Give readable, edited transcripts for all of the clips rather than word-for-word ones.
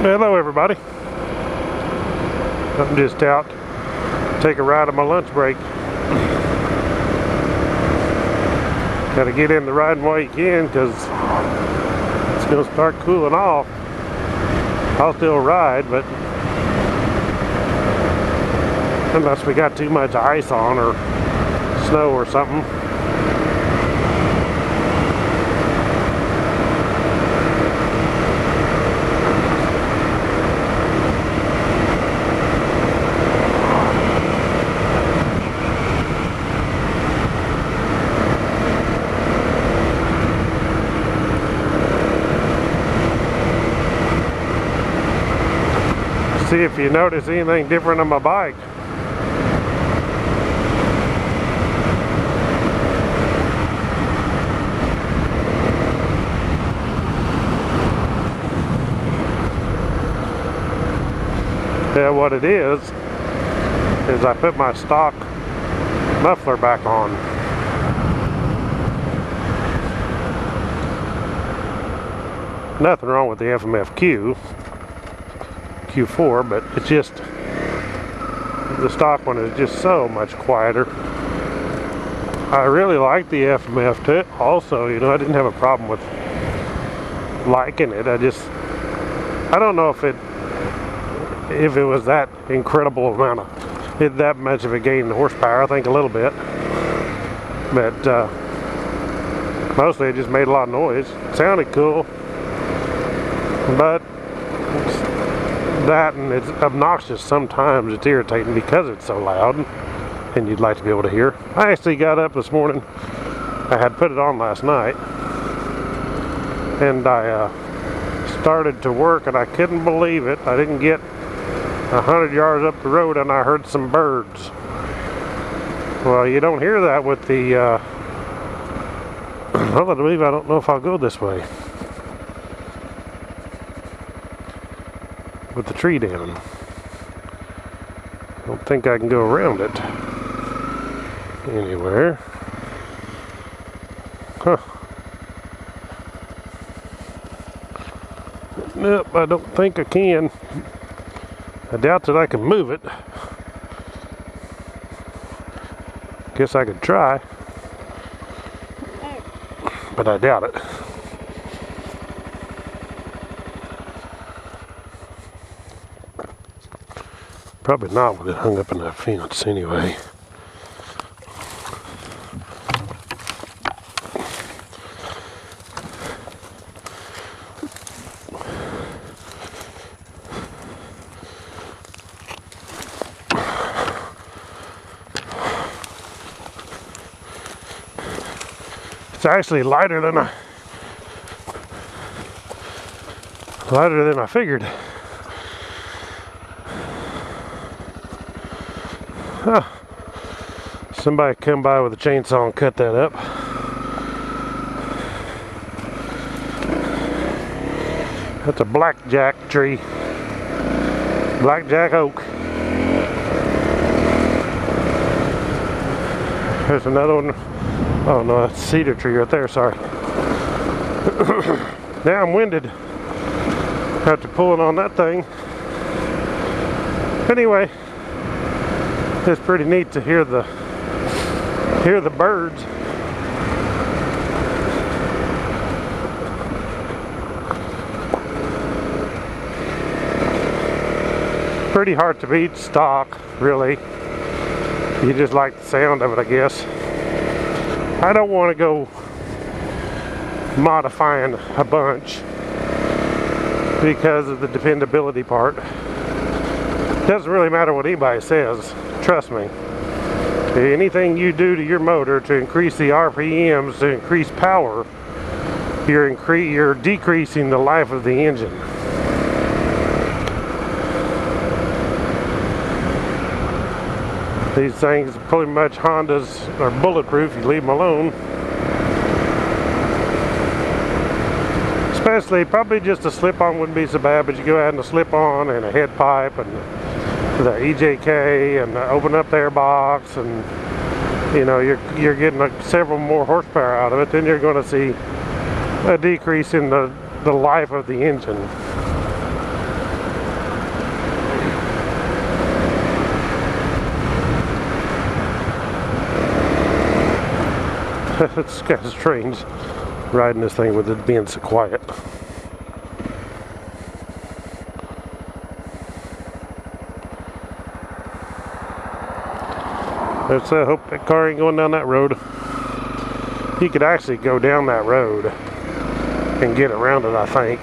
Hello everybody. I'm just out to take a ride on my lunch break. Gotta get in the riding while you can because it's gonna start cooling off. I'll still ride, but unless we got too much ice on or snow or something. See if you notice anything different on my bike. Yeah, what it is I put my stock muffler back on. Nothing wrong with the FMF Q4, but it's just the stock one is just so much quieter. I really like the FMF too. Also, you know, I didn't have a problem with liking it. I don't know if it was that incredible amount of that much of a gain in horsepower. I think a little bit, but mostly it just made a lot of noise. It sounded cool, but that, and it's obnoxious sometimes. It's irritating because it's so loud and you'd like to be able to hear. I actually got up this morning. I had put it on last night and I started to work and I couldn't believe it. I didn't get 100 yards up the road and I heard some birds. Well, you don't hear that with the well, I believe, I don't know if I'll go this way with the tree down. I don't think I can go around it anywhere. Huh. Nope, I don't think I can. I doubt that I can move it. Guess I could try, but I doubt it. Probably not with it hung up in that fence anyway. It's actually lighter than I figured. Huh. Somebody come by with a chainsaw and cut that up. That's a blackjack tree. Blackjack oak. There's another one. Oh no, that's a cedar tree right there, sorry. Now I'm winded after pulling on that thing. Anyway, it's pretty neat to hear the birds. Pretty hard to beat stock, really. You just like the sound of it, I guess. I don't want to go modifying a bunch because of the dependability part. It doesn't really matter what anybody says. Trust me. Anything you do to your motor to increase the RPMs, to increase power, you're decreasing the life of the engine. These things, pretty much Hondas are bulletproof. You leave them alone. Especially, probably just a slip-on wouldn't be so bad, but you go ahead and a slip-on and a head pipe and the EJK and open up the airbox, and you know you're getting several more horsepower out of it. Then you're going to see a decrease in the life of the engine. It's kind of strange riding this thing with it being so quiet. Let's hope that car ain't going down that road. You could actually go down that road and get around it, I think,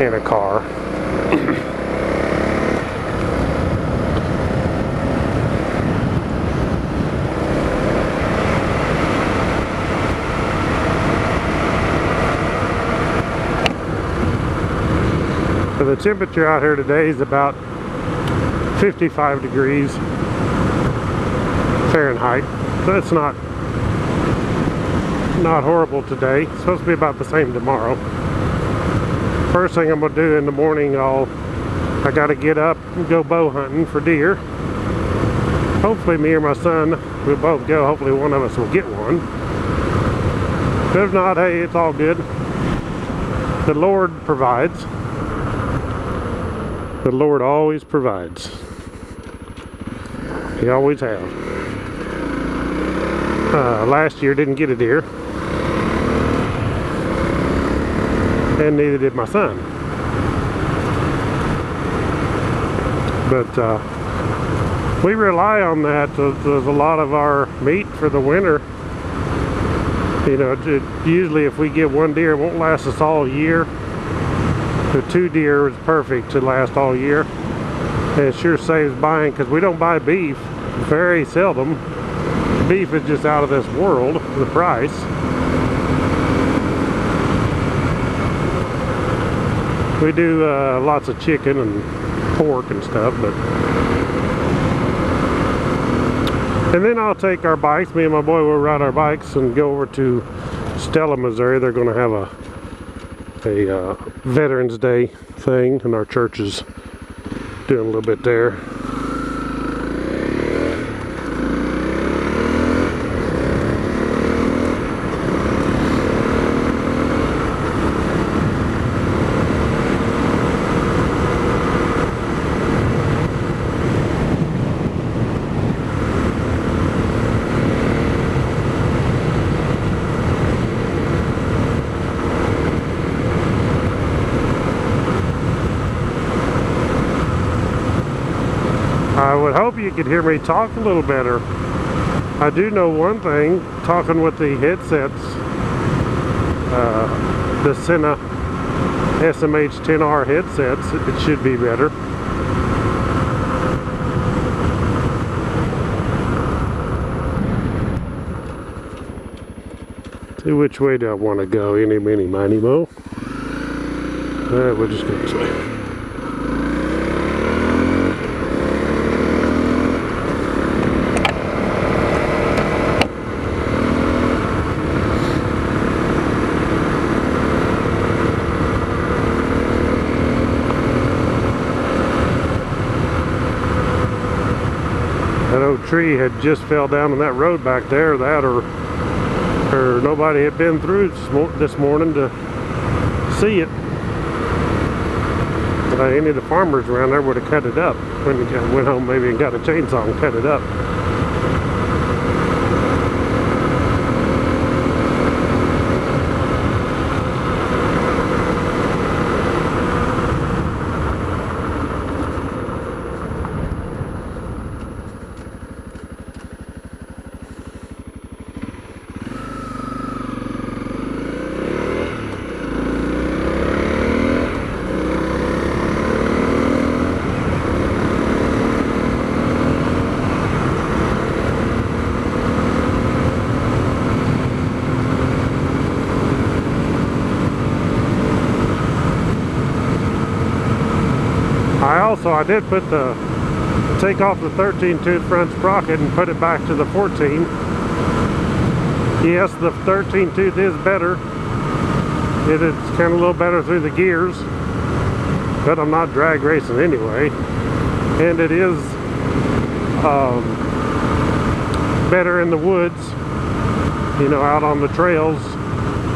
in a car. So the temperature out here today is about 55 degrees Fahrenheit. So it's not horrible today. It's supposed to be about the same tomorrow. First thing I'm gonna do in the morning, I gotta get up and go bow hunting for deer. Hopefully me or my son will both go. Hopefully one of us will get one. But if not, hey, it's all good. The Lord provides. The Lord always provides. He always has. Last year didn't get a deer, and neither did my son. But we rely on that. There's a lot of our meat for the winter. You know, usually if we get one deer, it won't last us all year. The 2 deer is perfect to last all year. And it sure saves buying, because we don't buy beef very seldom. Beef is just out of this world, the price. We do lots of chicken and pork and stuff, and then I'll take our bikes. Me and my boy will ride our bikes and go over to Stella, Missouri. They're going to have a Veterans Day thing, and our church is doing a little bit there. I would hope you could hear me talk a little better. I do know one thing, talking with the headsets, the SENA SMH-10R headsets, it should be better. See, which way do I want to go? Any, mini, miny, mo. We'll just go this way. That old tree had just fell down on that road back there. That or nobody had been through this morning to see it. Any of the farmers around there would have cut it up. When we went home maybe and got a chainsaw and cut it up. I did take off the 13 tooth front sprocket and put it back to the 14. Yes, the 13 tooth is better. It's kind of a little better through the gears, but I'm not drag racing anyway. And it is better in the woods, you know, out on the trails.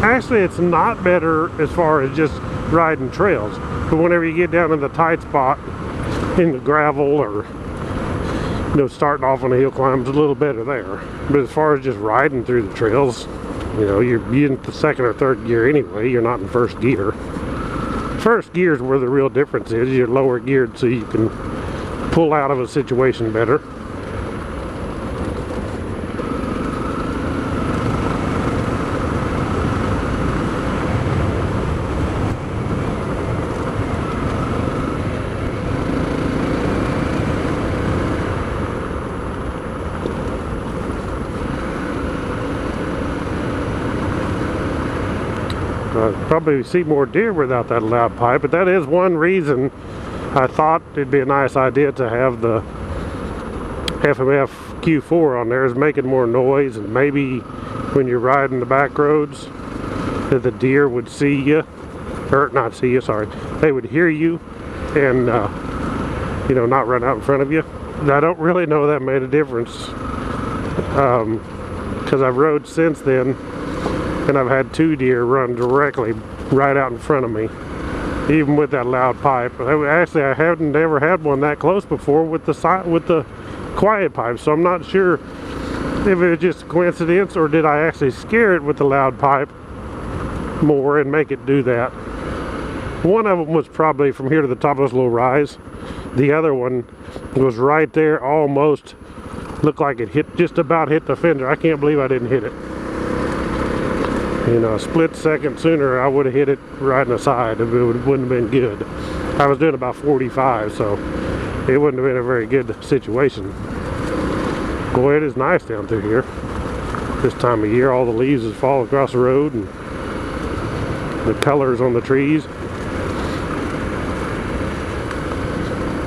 Actually, it's not better as far as just riding trails, but whenever you get down in the tight spot in the gravel or you know, starting off on the hill climbs a little better there. But as far as just riding through the trails, you know, you're in the second or third gear anyway. You're not in first gear. First gear is where the real difference is. You're lower geared so you can pull out of a situation better. Probably see more deer without that loud pipe, but that is one reason I thought it'd be a nice idea to have the FMF Q4 on there, is making more noise, and maybe when you're riding the back roads that the deer would see you, or not see you, sorry, they would hear you and you know, not run out in front of you. I don't really know that made a difference, because I've rode since then and I've had 2 deer run directly right out in front of me, even with that loud pipe. Actually, I haven't ever had one that close before with the quiet pipe, so I'm not sure if it was just a coincidence or did I actually scare it with the loud pipe more and make it do that. One of them was probably from here to the top of this little rise. The other one was right there, almost looked like it hit, just about hit the fender. I can't believe I didn't hit it. You know, a split second sooner I would have hit it right in the side. It wouldn't have been good. I was doing about 45, so it wouldn't have been a very good situation. Boy, it is nice down through here. This time of year, all the leaves just fall across the road and the colors on the trees.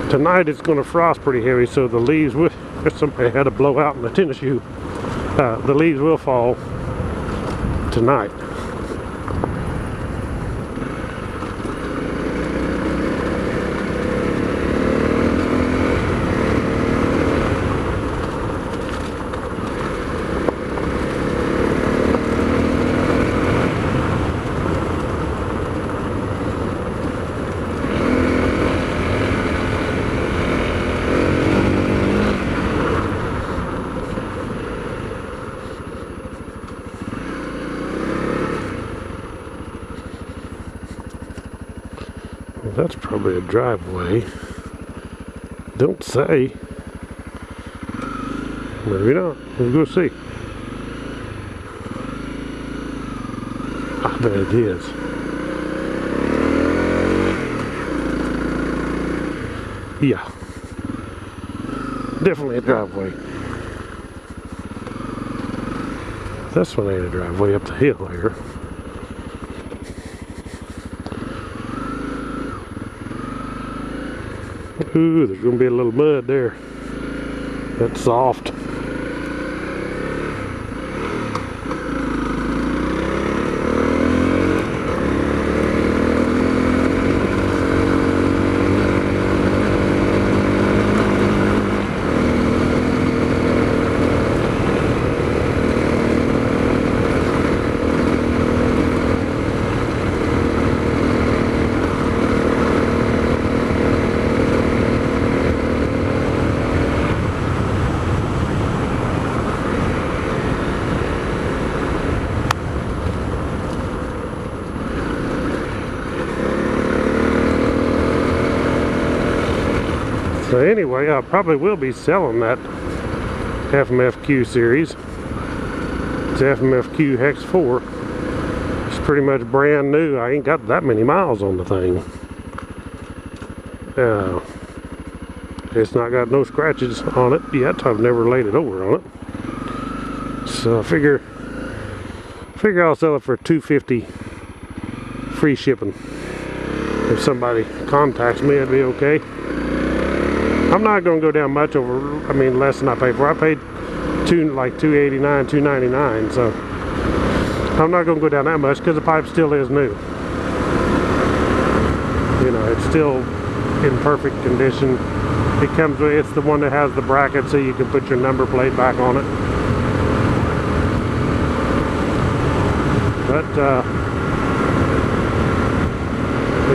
Tonight it's going to frost pretty heavy, so the leaves would, if somebody had a blowout in the tennis shoe, the leaves will fall tonight. That's probably a driveway. Don't say. Maybe not. We'll go see. I bet it is. Yeah. Definitely a driveway. This one ain't a driveway up the hill here. Ooh, there's going to be a little mud there. That's soft. So anyway, I probably will be selling that FMF-Q series. It's FMF-Q HEX 4. It's pretty much brand new. I ain't got that many miles on the thing. It's not got no scratches on it yet. I've never laid it over on it. So I figure I'll sell it for $250 free shipping. If somebody contacts me, it'd be okay. I'm not going to go down much over, I mean, less than I paid for. I paid like $289, $299, so I'm not going to go down that much because the pipe still is new. You know, it's still in perfect condition. It comes with, it's the one that has the bracket so you can put your number plate back on it. But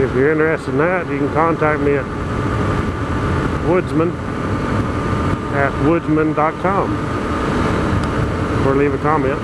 if you're interested in that, you can contact me at Woodzman at woodzman.com or leave a comment.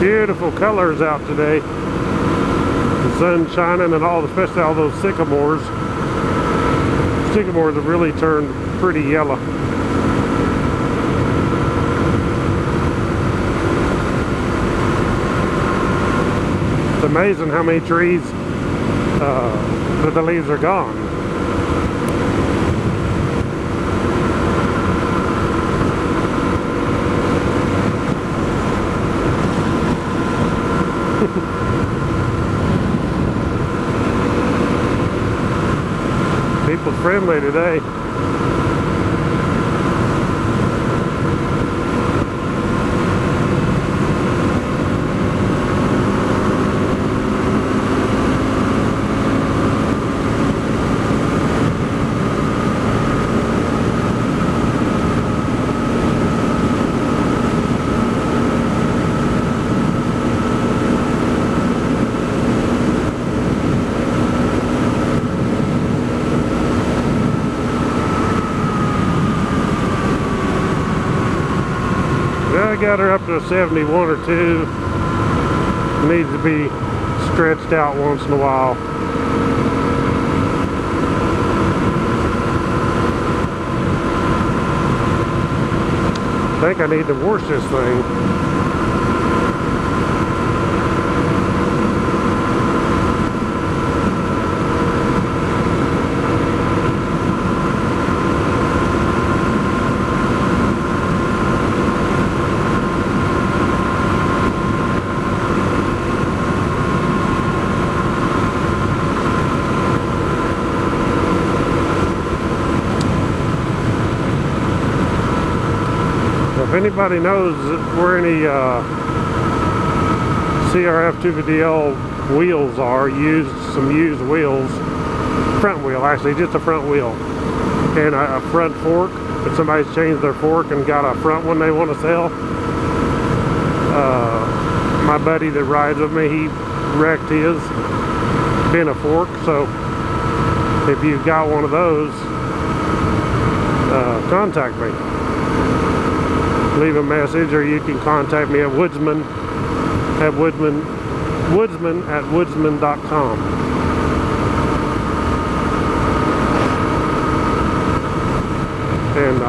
Beautiful colors out today. The sun shining and all, especially all those sycamores. Sycamores have really turned pretty yellow. It's amazing how many trees that the leaves are gone. People friendly today. I got her up to a 71 or 2. Needs to be stretched out once in a while. I think I need to wash this thing. If anybody knows where any CRF250L wheels are, some used wheels, front wheel actually, just a front wheel, and a front fork, if somebody's changed their fork and got a front one they want to sell. My buddy that rides with me, he wrecked his, being a fork, so if you've got one of those, contact me. Leave a message, or you can contact me at Woodzman at woodzman.com. And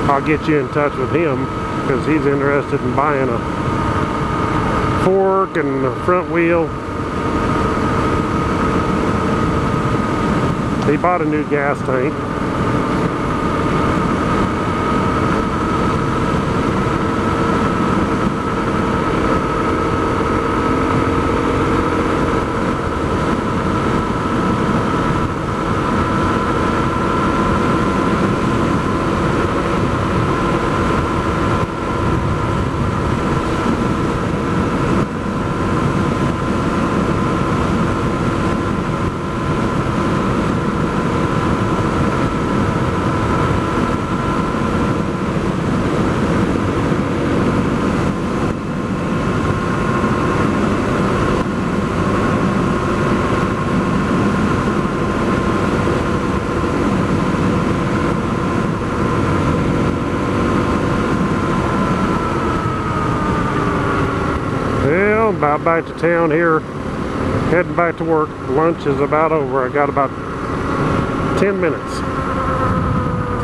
I'll get you in touch with him because he's interested in buying a fork and a front wheel. He bought a new gas tank. About back to town here, heading back to work. Lunch is about over. I got about 10 minutes.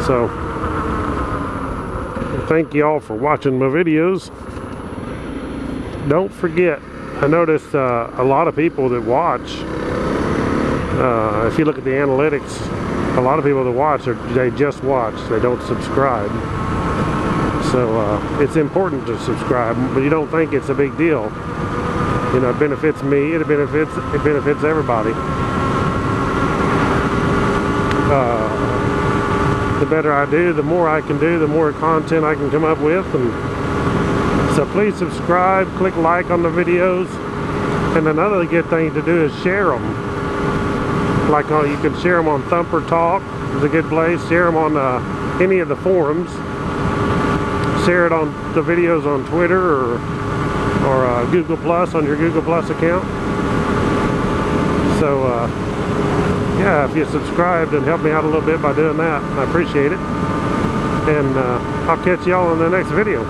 So thank you all for watching my videos. Don't forget, I noticed a lot of people that watch If you look at the analytics, a lot of people that watch, they just watch, they don't subscribe. So it's important to subscribe, but you don't think it's a big deal. You know, it benefits me, it benefits everybody. The better I do, the more I can do, the more content I can come up with. And so please subscribe, click like on the videos. And another good thing to do is share them. Like you can share them on Thumper Talk, is a good place. Share them on any of the forums. Share it on the videos on Twitter or Google Plus on your Google Plus account. So yeah, if you subscribed and help me out a little bit by doing that, I appreciate it. And I'll catch y'all in the next video.